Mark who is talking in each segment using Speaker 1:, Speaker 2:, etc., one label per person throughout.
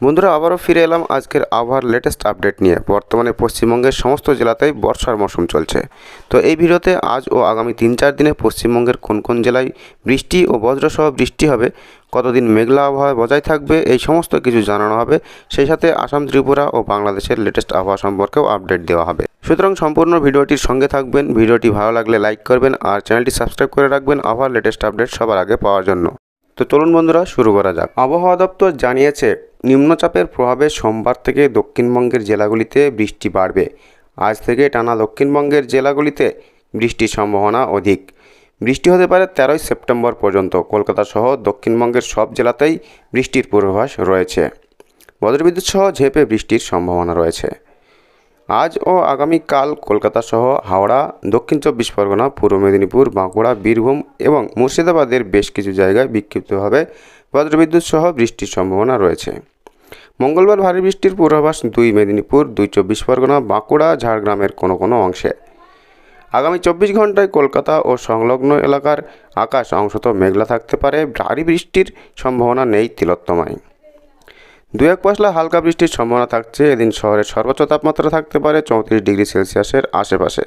Speaker 1: বন্ধুরা আবারও ফিরে এলাম আজকের আবহাওয়ার লেটেস্ট আপডেট নিয়ে। বর্তমানে পশ্চিমবঙ্গের সমস্ত জেলাতেই বর্ষার মৌসুম চলছে। তো এই ভিডিওতে আজ ও আগামী 3-4 দিনে পশ্চিমবঙ্গের কোন কোন জেলায় বৃষ্টি ও বজ্রসহ বৃষ্টি হবে, কতদিন মেঘলা আবহাওয়া বজায় থাকবে, এই সমস্ত কিছু জানানো হবে। সেই সাথে আসাম, ত্রিপুরা ও বাংলাদেশের লেটেস্ট আবহাওয়া সম্পর্কেও আপডেট দেওয়া হবে। সুতরাং সম্পূর্ণ ভিডিওটির সঙ্গে থাকবেন। ভিডিওটি ভালো লাগলে লাইক করবেন আর চ্যানেলটি সাবস্ক্রাইব করে রাখবেন আবহাওয়ার লেটেস্ট আপডেট সবার আগে পাওয়ার জন্য। তো চলুন বন্ধুরা শুরু করা যাক। আবহাওয়া দপ্তর জানিয়েছে, নিম্নচাপের প্রভাবে সোমবার থেকে দক্ষিণবঙ্গের জেলাগুলিতে বৃষ্টি বাড়বে। আজ থেকে টানা দক্ষিণবঙ্গের জেলাগুলিতে বৃষ্টির সম্ভাবনা অধিক। বৃষ্টি হতে পারে 13ই সেপ্টেম্বর পর্যন্ত। কলকাতা সহ দক্ষিণবঙ্গের সব জেলাতেই বৃষ্টির পূর্বাভাস রয়েছে। বজ্রবিদ্যুৎ সহ ঝেঁপে বৃষ্টির সম্ভাবনা রয়েছে। আজ ও আগামীকাল কলকাতা সহ হাওড়া, দক্ষিণ 24 পরগনা, পূর্ব মেদিনীপুর, বাঁকুড়া, বীরভূম এবং মুর্শিদাবাদের বেশ কিছু জায়গায় বিক্ষিপ্তভাবে বজ্রবিদ্যুৎ সহ বৃষ্টির সম্ভাবনা রয়েছে। মঙ্গলবার ভারী বৃষ্টির পূর্বাভাস 2 মেদিনীপুর, 2 24 পরগনা, বাঁকুড়া, ঝাড়গ্রামের কোনো কোনো অংশে। আগামী 24 ঘন্টায় কলকাতা ও সংলগ্ন এলাকার আকাশ অংশত মেঘলা থাকতে পারে। ভারী বৃষ্টির সম্ভাবনা নেই তিলোত্তমায়। 2-1 পশলা হালকা বৃষ্টির সম্ভাবনা থাকছে। এদিন শহরের সর্বোচ্চ তাপমাত্রা থাকতে পারে 34 ডিগ্রি সেলসিয়াসের আশেপাশে।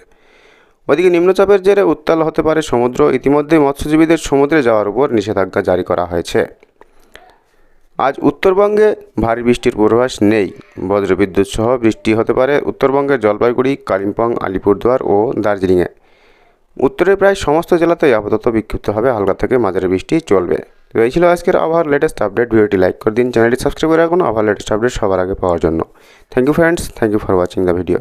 Speaker 1: ওদিকে নিম্নচাপের জেরে উত্তাল হতে পারে সমুদ্র। ইতিমধ্যেই মৎস্যজীবীদের সমুদ্রে যাওয়ার উপর নিষেধাজ্ঞা জারি করা হয়েছে। আজ উত্তরবঙ্গে ভারী বৃষ্টির পূর্বাভাস নেই। বজ্রবিদ্যুৎ সহ বৃষ্টি হতে পারে উত্তরবঙ্গের জলপাইগুড়ি, কালিম্পং, আলিপুরদুয়ার ও দার্জিলিংয়ে। উত্তরের প্রায় সমস্ত জেলাতেই আপাতত বিক্ষিপ্তভাবে হালকা থেকে মাঝারি বৃষ্টি চলবে। তো এই ছিল আজকের আবহাওয়ার লেটেস্ট আপডেট। ভিডিওটি লাইক করে দিন, চ্যানেলটি সাবস্ক্রাইব করে রাখুন আবহাওয়ার লেটেস্ট আপডেট সবার আগে পাওয়ার জন্য। Thank you friends, thank you for watching the video.